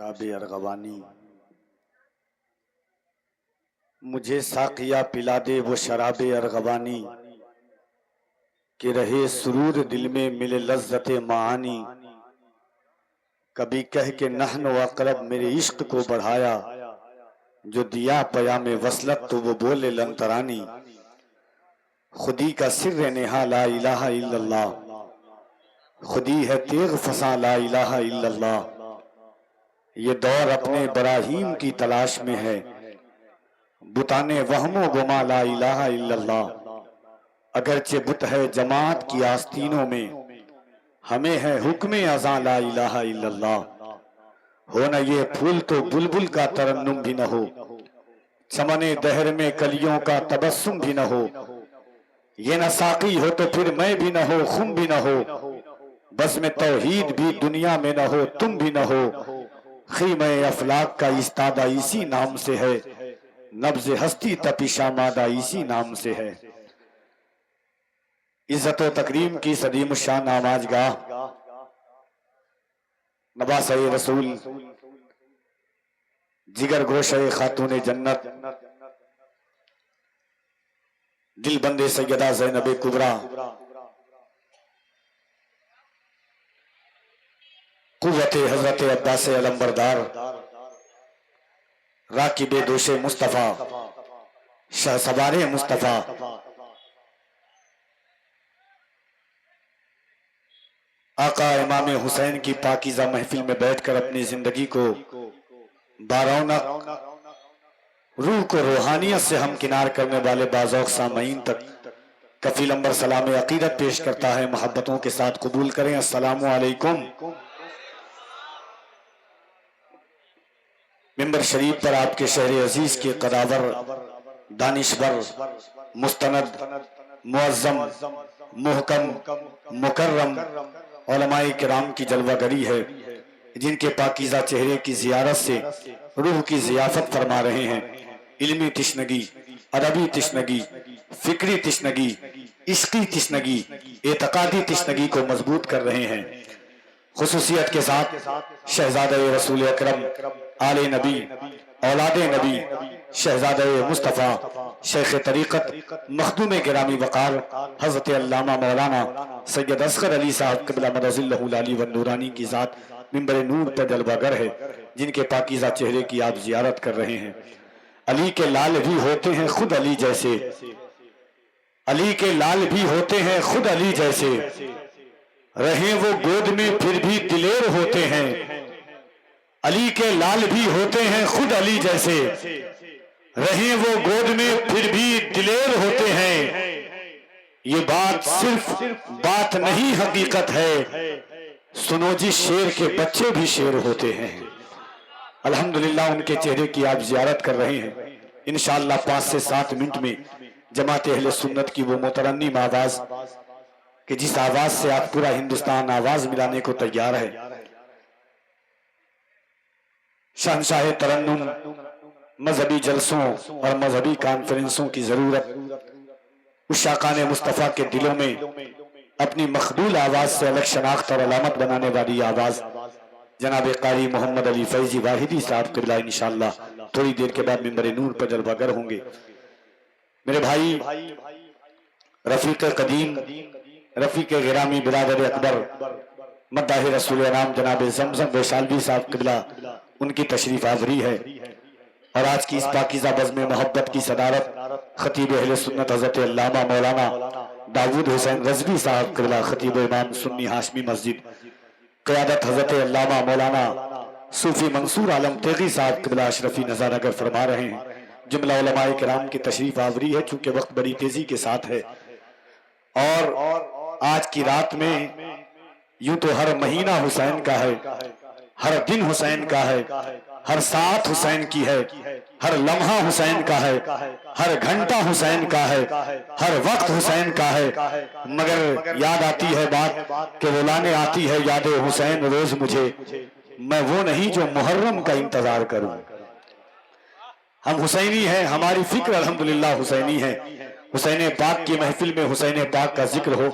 शराब अरगवानी, मुझे साकिया पिला दे वो शराब अरगवानी, कि रहे सुरूर दिल में मिले लज्जत मानी। कभी कह के नहन व अकरब मेरे इश्क को बढ़ाया, जो दिया पया में वसलत तो वो बोले लंतरानी। खुदी का सिर नेहा ला इलाहा इल्लल्लाह, खुदी है तेग फसा ला इलाहा इल्लल्लाह। ये दौर अपने बराहीम की तलाश में है, बुताने वहमो गुमा ला इलाहा इल्लल्लाह। अगरचे बुत है जमात की आस्तीनों में, हमें है हुक्म अज़ा ला इलाहा इल्लल्लाह। हो न ये फूल तो बुलबुल का तरन्नुम भी न हो, चमने दहर में कलियों का तबस्सुम भी न हो। ये न साकी हो तो फिर मैं भी न हो, खुम भी न हो, बस में तौहीद भी दुनिया में न हो, तुम भी न हो। खीमे अफलाक का इस्तादा इसी नाम से है, नब्ज़ हस्ती तपिशा मादा इसी नाम से है। इज्जत व तकरीम की सदीम शान आमाजगाह नवासे रसूल जिगर गोशे खातून जन्नत दिल बंदे सैयदा ज़ैनब कुबरा कुव्वते हजरत अब्बास अलंबरदार राकिबे दोशे मुस्तफ़ा शहसवारे मुस्तफ़ा आका इमाम हुसैन की पाकीज़ा महफिल में बैठकर अपनी जिंदगी को बारौनक रूह को रूहानियत से हम किनार करने वाले बाज़ौक़ सामईन तक कफील अंबर सलाम अकीदत पेश करता है। मोहब्बतों के साथ कबूल करें। अस्सलामु अलैकुम। मिंबर शरीफ पर आपके शहर अजीज के कदावर, दानिशवर, मुस्तनद, मुअज़्ज़म, मुहकम, मुकर्रम उलमाए किराम की जलवागरी है, जिनके पाकीज़ा चेहरे की ज़ियारत से रूह की ज़ियाफ़त फरमा रहे हैं। इल्मी तिश्नगी, अदबी तिश्नगी, फिक्री तिश्नगी, इश्क़ी तिश्नगी, एतक़ादी तिश्नगी को मजबूत कर रहे हैं। खुसूसियत के साथ शहज़ादे रसूल अकरम, आले नबी, औलादे नबी, शहज़ादे मुस्तफ़ा, शेख तरीक़त, मखदूम गिरामी वक़ार हज़रत अल्लामा मौलाना सैयद असग़र अली साहब क़िबला मदज़िल्लहुल आली व नूरानी की ज़ात मिंबर नूर पर जलवागर है, जिनके पाकीज़ा चेहरे की आप ज़ियारत कर रहे हैं। अली के लाल भी होते हैं खुद अली जैसे, अली के लाल भी होते हैं खुद अली जैसे, रहे वो गोद में फिर भी दिलेर होते हैं। अली के लाल भी होते हैं खुद अली जैसे, रहे वो गोद में फिर भी दिलेर होते हैं। ये बात सिर्फ बात नहीं हकीकत है, सुनो जी शेर के बच्चे भी शेर होते हैं। अल्हम्दुलिल्लाह उनके चेहरे की आप जियारत कर रहे हैं। इंशाअल्लाह 5 से 7 मिनट में जमात अहले सुन्नत की वो मुतरन्निम आवाज कि जिस आवाज से आप पूरा हिंदुस्तान आवाज मिलाने को तैयार है, शहंशाह तरन्नुम मजहबी जलसों और मजहबी कॉन्फ्रेंसों की जरूरत उस शाकाने मुस्तफ़ा के दिलों में अपनी मखबूल आवाज से अलग शनाख्त और अलामत बनाने वाली आवाज जनाब कारी मोहम्मद अली फैजी वाहिदी साहब क़िबला इंशाअल्लाह थोड़ी देर के बाद मिंबर नूर पर जलवागर होंगे। मेरे भाई रफीक कदीम, रफीक गिरामी बिरादर अकबर मद्दाह रसूल नाम जनाब ज़मज़म वैशालवी साहब क़िबला उनकी तशरीफ आवरी है। और आज की इस पाकीज़ा बज़्म मोहब्बत की सदारत खतीब अहले सुन्नत हज़रत अल्लामा मौलाना दाऊद हुसैन रज़वी साहब क़िबला खतीब इमाम सुन्नी हाशमी मस्जिद क़यादत हज़रत अल्लामा मौलाना सूफ़ी मंसूर आलम तेगी साहब क़िबला अशरफी नज़ार अगर फरमा रहे हैं। जुमला उलमाए किराम की तशरीफ आवरी है, चूंकि वक्त बड़ी तेजी के साथ है और आज की रात में यूं तो हर महीना हुसैन का है, हर दिन हुसैन का है, हर साथ हुसैन की है, हर लम्हा हुसैन का है, हर घंटा हुसैन का है, हर वक्त हुसैन का है। मगर याद आती है बात कि रुलाने आती है याद हुसैन रोज मुझे, मैं वो नहीं जो मुहर्रम का इंतजार करूं। हम हुसैनी हैं, हमारी फिक्र अल्हम्दुलिल्लाह हुसैनी है। हुसैन पाक की महफिल में हुसैन पाक का जिक्र हो,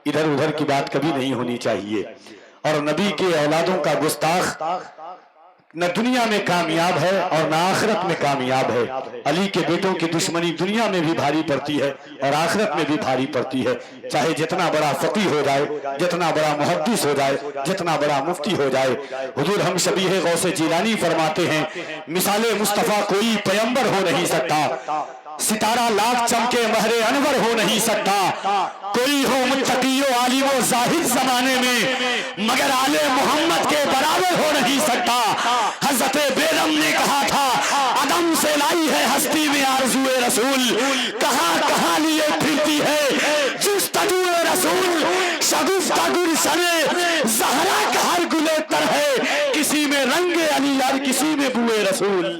इधर उधर की बात कभी नहीं होनी चाहिए। और नबी के औलादों का गुस्ताख न दुनिया में कामयाब है और न आखिरत में कामयाब है। अली के बेटों की दुश्मनी दुनिया में भी भारी पड़ती है और आखिरत में भी भारी पड़ती है। चाहे जितना बड़ा फकीह हो जाए, जितना बड़ा मुहद्दिस हो जाए, जितना बड़ा मुफ्ती हो जाए। हुजूर हम शबीह गौसे जिलानी फरमाते हैं, मिसाले मुस्तफा कोई पैगंबर हो नहीं सकता, सितारा लाख चमके महरे अनवर हो नहीं सकता, कोई हो मुत्तकीयो आलिमो जाहिद जमाने में मगर आले मोहम्मद के बराबर हो नहीं सकता। हजरत बेगम ने कहा था, अदम से लाई है हस्ती में आरज़ुए रसूल, कहां कहां लिए फिरती है जुस्तजुए रसूल, शगुफ्ता गुलशने ज़हरा का हर गुले तर है, किसी में रंगे अली और किसी में बुए रसूल।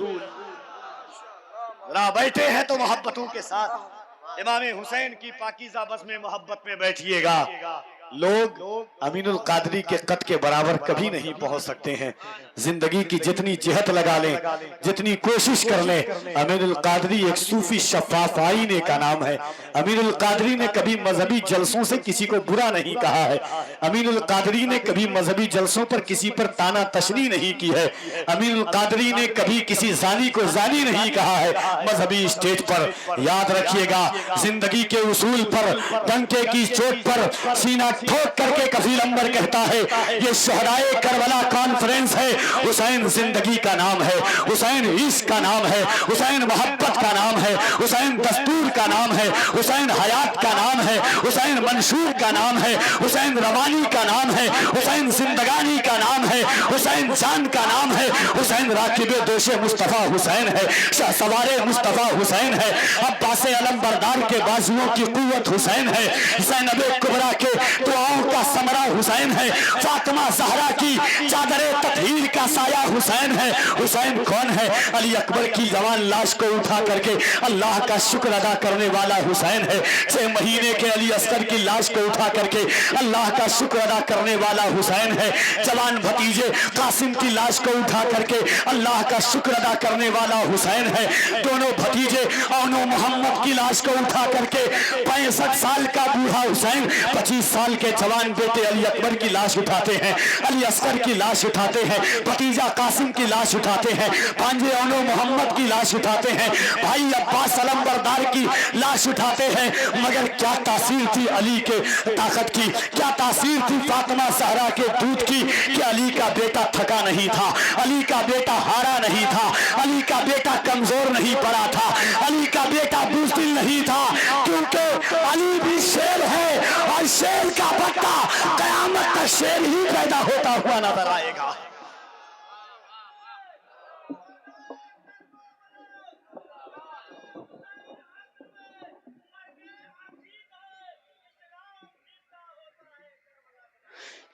बैठे हैं तो मोहब्बतों के साथ इमाम हुसैन की पाकीज़ा बस में मोहब्बत में बैठिएगा। लोग अमीनुल कादरी के कद के बराबर कभी नहीं पहुंच सकते हैं। जिंदगी की जितनी जिहत लगा लें, जितनी कोशिश कर लें, अमीनुल कादरी एक सूफी शफाफ आईने का नाम है। अमीनुल कादरी ने कभी मजहबी जलसों से किसी को बुरा नहीं कहा है। अमीनुल कादरी ने कभी मजहबी जलसों पर किसी पर ताना तशनी नहीं की है। अमीनुल कादरी ने कभी किसी जानी को जानी नहीं कहा है मजहबी स्टेज पर। याद रखिएगा, जिंदगी के उसूल पर डंके की चोट पर सीना ठोक करके कफील अंबर कहता है, ये शहराए करबला कॉन्फ्रेंस है। हुसैन जिंदगी का नाम है, हुसैन इश्क का नाम है, हुसैन मोहब्बत का नाम है, हुसैन दस्तूर का नाम है, हुसैन हयात का नाम है, हुसैन मंशूर का नाम है, हुसैन रवानी का नाम है, हुसैन जिंदगानी का नाम है, हुसैन जान का नाम है, हुसैन राकिबे दोशे मुस्तफा हुसैन है, शाह सवारे मुस्तफा हुसैन है, अब्बास अलम बरदार के बाजुओं की कुव्वत हुसैन है, ज़ैनब कुबरा के दुआओं का समरा हुसैन है, फातिमा ज़हरा की चादरे तत्हीर का साया हुसैन है। हुसैन कौन है? अली अकबर की जवान लाश को उठा करके अल्लाह का शुक्र अदा करने वाला हुसैन है। 6 महीने के अली अस्कर की लाश को उठा करके अल्लाह का शुक्र अदा करने वाला हुसैन है। जवान भतीजे कासिम की लाश को उठा करके अल्लाह का शुक्र अदा करने वाला हुसैन है। दोनों भतीजे औनो मोहम्मद की लाश को उठा करके 65 साल का बूढ़ा हुसैन 25 साल के जवान बेटे अली अकबर की लाश उठाते हैं, अली अस्कर की लाश उठाते हैं, भतीजा कासिम की लाश उठाते हैं, भांजे औनो मोहम्मद की लाश उठाते हैं, भाई अब्बास अलम बरदार की लाश उठाते हैं। मगर क्या तासीर थी अली के ताकत की, क्या तासीर थी फातिमा ज़हरा के दूध की कि अली का बेटा थका नहीं था, अली का बेटा हारा नहीं था, अली का बेटा कमजोर नहीं पड़ा था, अली का बेटा बुज़दिल नहीं था, क्योंकि अली भी शेर है और शेर का बच्चा कयामत तक शेर ही पैदा होता हुआ नजर आएगा।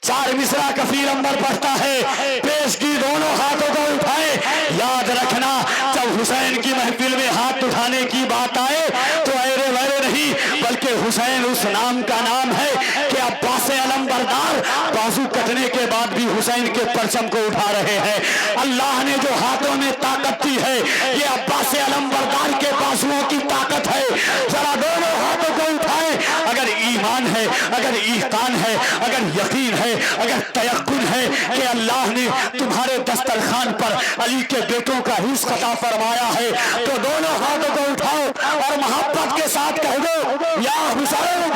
चार मिसरा कफील अंबर पढ़ता है, पेश की दोनों हाथों को उठाए। याद रखना, जब हुसैन की महफिल में हाथ उठाने की बात आए तो ऐरे वैरे नहीं, बल्कि हुसैन उस नाम का नाम है कि अब्बास अलम बरदार बाजू कटने के बाद भी हुसैन के परचम को उठा रहे हैं। अल्लाह ने जो हाथों में ताकत दी है, ये अब्बास अलम बरदार के बाजुओं की ताकत है। जरा दोनों हाथों को उठाए। अगर ईमान है, अगर ईकान है, अगर यकीन है, अगर तयक्कुन है कि अल्लाह ने तुम्हारे दस्तरखान पर अली के बेटों का हिस्सा अता फरमाया है, तो दोनों हाथों को उठाओ और मोहब्बत के साथ कह दो, या हुसैन,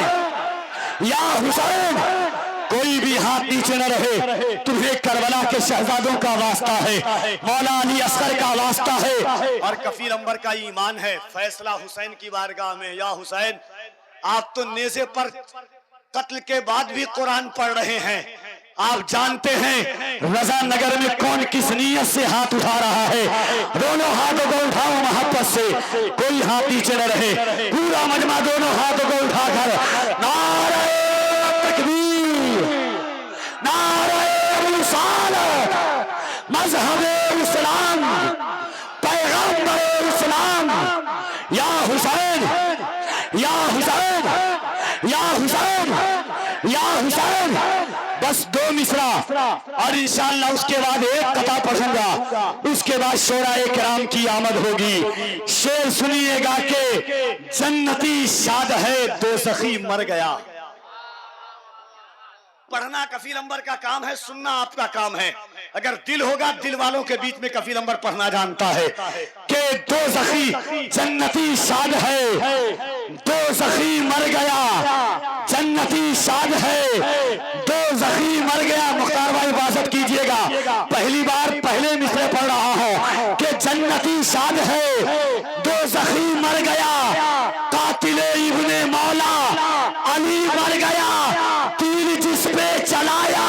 या हुसैन। कोई भी हाथ नीचे न रहे, तुम्हें करबला के शहजादों का वास्ता है, मौला अली अस्कर का वास्ता है और कफील अंबर का ईमान है। फैसला हुसैन की बारगाह में, या हुसैन, आप तो नेज़े पर कत्ल के बाद भी कुरान पढ़ रहे हैं, आप जानते हैं रजा नगर में कौन किस नियत से हाथ उठा रहा है। दोनों हाथों को उठाओ मोहब्बत से, कोई हाथ नीचे न रहे, पूरा मजमा दोनों हाथों को उठाकर नारे तकबीर, नारे रिसालत, मज़हब इस्लाम, पैगंबर इस्लाम, या हुसैन, या हुसैन, या हुसैन, या हुसैन। बस 2 मिसरा और इंशाअल्लाह उसके बाद एक कथा पढ़ूंगा, उसके बाद शोराए किराम की आमद होगी। शेर सुनिएगा कि जन्नती शाद है दोज़खी मर गया। पढ़ना कफील अंबर का काम है, सुनना आपका काम है। अगर दिल होगा, दिल वालों के बीच में कफील अंबर पढ़ना जानता है कि दो सखी जन्नती शाद है, दो सखी मर गया जन्नती शाद है, दो सखी मर गया। मुख्तार भाई इबादत कीजिएगा, पहली बार पहले मिसरे पढ़ रहा हूं कि जन्नती शाद है, दो सखी मर गया, कातिले इब्ने मौला अली मर गया, तीर जिस पे चलाया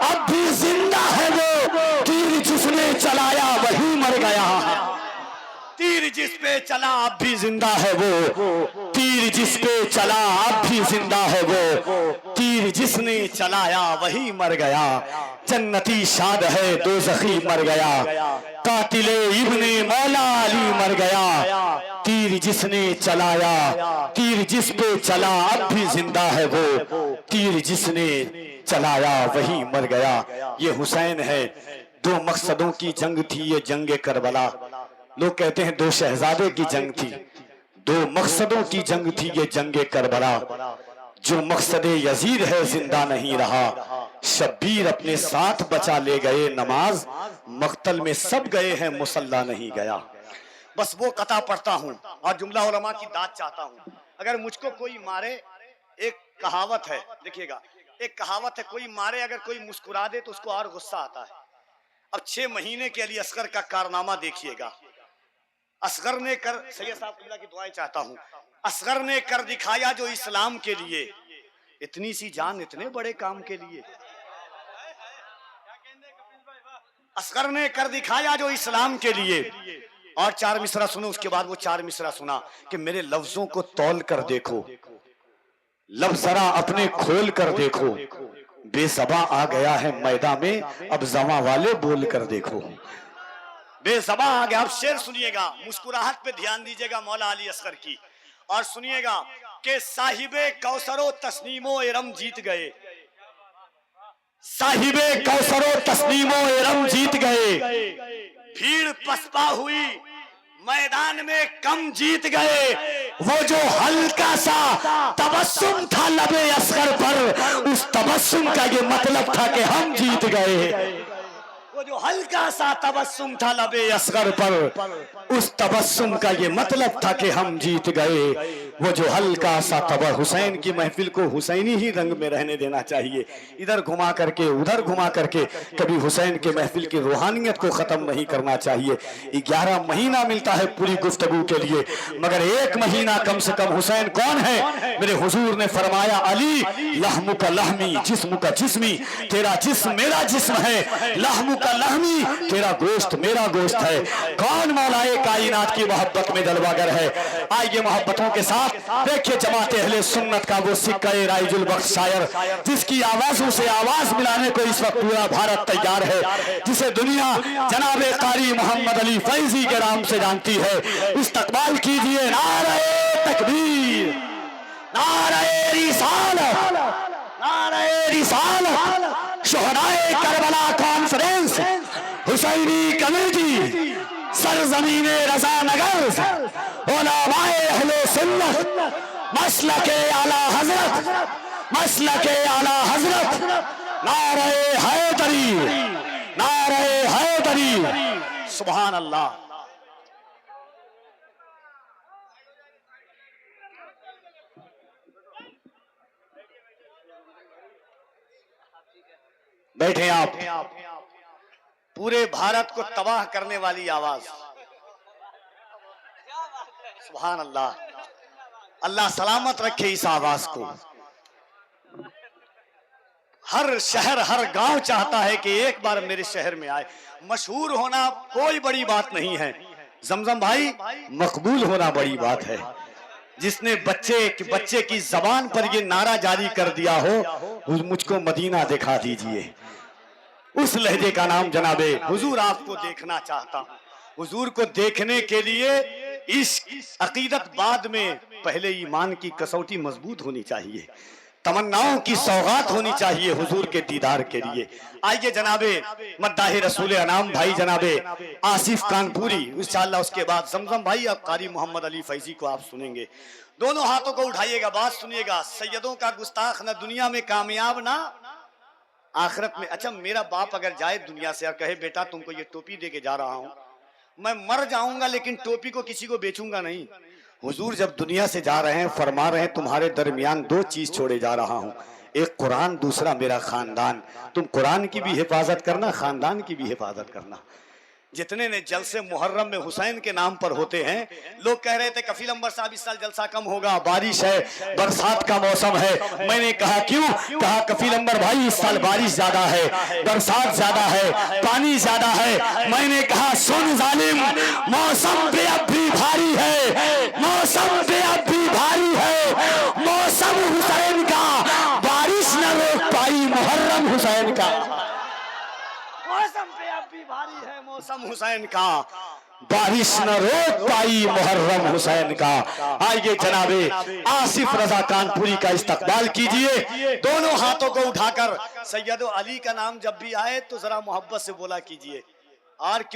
अब भी जिंदा है वो, तीर जिसने चलाया वही मर गया, तीर जिस पे चला अब भी जिंदा है वो, तीर जिस पे चला अब भी जिंदा है वो, तीर जिसने चलाया वही मर गया। जन्नती शाद है, दोज़खी मर गया, कातिले इब्ने मौला अली मर गया, तीर जिसने चलाया, तीर जिस पे चला अब भी जिंदा है वो, तीर जिसने चलाया वही मर गया। ये हुसैन है। दो मकसदों की जंग थी ये जंग करबला। लोग कहते हैं दो शहजादे की जंग थी, दो मकसदों की जंग थी ये जंग करबला। जो मकसद यजीद है जिंदा नहीं रहा, शब्बीर अपने साथ बचा ले गए नमाज, मक्तल में सब गए हैं मुसल्ला नहीं गया। बस वो कथा पढ़ता हूं और जुमला उलमा की दाद चाहता हूं। अगर मुझको कोई मारे, एक कहावत है, देखिएगा, एक कहावत है, कोई मारे अगर कोई मुस्कुरा दे तो उसको और गुस्सा आता है। अब 6 महीने के अली असगर का कारनामा देखिएगा। असगर ने कर, सैयद साहब अल्लाह की दुआएं चाहता हूं, असगर ने कर दिखाया जो इस्लाम के लिए, इतनी सी जान इतने बड़े काम के लिए। असगर ने कर दिखाया जो इस्लाम के लिए। और 4 मिसरा सुनो, उसके बाद वो 4 मिसरा सुना कि मेरे लफ्जों को तौल कर देखो, लफ्ज जरा अपने खोल कर देखो, बेज़बां आ गया है मैदान में, अब जमा वाले बोल कर देखो। बेज़बां आ गया। अब शेर सुनिएगा, मुस्कुराहट पे ध्यान दीजिएगा मौला अली असगर की, और सुनिएगा कि साहिबे कौसरो तस्नीमो इरम जीत गए, साहिबे कौसरो तस्नीमो इरम जीत गए, भीड़ पसपा हुई मैदान में कम जीत गए। वो जो हल्का सा तबस्सुम था लबे असगर पर, उस तबस्सुम का ये मतलब था कि हम जीत गए। वो जो हल्का सा तबस्सुम था लबे असगर पर, उस तबस्सुम का ये मतलब था कि हम जीत गए। वो जो हल्का सा तबस्सुम, हुसैन की महफिल को हुसैनी ही रंग में रहने देना चाहिए। इधर घुमा करके उधर घुमा करके कभी हुसैन के महफिल की रूहानियत को खत्म नहीं करना चाहिए। 11 महीना मिलता है पूरी गुफ्तगू के लिए, मगर 1 महीना कम से कम हुसैन कौन है? मेरे हुजूर ने फरमाया, अली लहमु का लहमी जिस्म का जिस्मी, तेरा जिस्म मेरा जिस्म है, लहमु का लहमी तेरा गोश्त मेरा गोश्त है। कौन मौलाए कायनात की मोहब्बत में जलवागर है? आइए मोहब्बतों के साथ देखिए जमाते अहले सुन्नत का वो सिक्का राइजुल बख्श शायर, जिसकी आवाजों से आवाज मिलाने को इस वक्त पूरा भारत तैयार है, जिसे दुनिया जनाबे कारी मोहम्मद अली फैजी के नाम से जानती है। इस्तकबाल कीजिए नारे तकबीर, नारे रिसालत, नारे रिसालत, शुहदाए करबला कॉन्फ्रेंस, हुसैनी कमेटी, सरजमीने रजा नगर, उलमाए अहले सुन्नत, मसलके आला हजरत, मसलके आला हजरत, नारे हैदरी, नारे हैदरी, सुभान अल्लाह। बैठे आप। पूरे भारत को तबाह करने वाली आवाज, सुभान अल्लाह। अल्लाह सलामत रखे इस आवाज को। हर शहर हर गांव चाहता है कि एक बार मेरे शहर में आए। मशहूर होना कोई बड़ी बात नहीं है, जमजम भाई, मकबूल होना बड़ी बात है। जिसने बच्चे की जबान पर ये नारा जारी कर दिया हो, मुझको मदीना दिखा दीजिए, उस लहजे का नाम जनाबे हुजूर आपको देखना चाहता हूं। हुजूर को देखने के लिए इस अकीदत बाद में पहले ईमान की कसौटी मजबूत होनी चाहिए, तमन्नाओं की सौगात होनी चाहिए हुजूर के दीदार के लिए। आइए जनाबे मद्दाह रसूल अनाम भाई जनाबे आसिफ कानपुरी, इंशाअल्लाह उसके बाद जमजम भाई, अब कारी मोहम्मद अली फैजी को आप सुनेंगे। दोनों हाथों को उठाइएगा, बात सुनिएगा। सैयदों का गुस्ताख न दुनिया में कामयाब ना आखिरत में। अच्छा, मेरा बाप अगर जाए दुनिया से और कहे बेटा तुमको ये टोपी दे के जा रहा हूं, मैं मर जाऊंगा लेकिन टोपी को किसी को बेचूंगा नहीं। हुजूर जब दुनिया से जा रहे हैं फरमा रहे हैं तुम्हारे दरमियान दो चीज छोड़े जा रहा हूं, एक कुरान, दूसरा मेरा खानदान। तुम कुरान की भी हिफाजत करना, खानदान की भी हिफाजत करना। जितने ने जलसे मुहर्रम में हुसैन के नाम पर होते हैं, लोग कह रहे थे कफील अंबर साहब इस साल जलसा कम होगा, बारिश है, बरसात का मौसम है। मैंने कहा क्यों? कहा कफील अंबर भाई इस साल बारिश ज्यादा है, बरसात ज्यादा है, पानी ज्यादा है। मैंने कहा सुन जालिम, मौसम पे अब भी भारी है, मौसम पे अब भी भारी है। मौसम हुसैन का, बारिश न रोक पाई मुहर्रम हुसैन का। मौसम पे अब भी भारी है मौसम हुसैन का, बारिश न रोक पाई मुहर्रम हुसैन का। आइए जनाबे आसिफ रजा कानपुरी का इस्तकबाल कीजिए, दोनों हाथों को उठाकर। सैयद अली का नाम जब भी आए तो जरा मोहब्बत से बोला कीजिए। और क्यों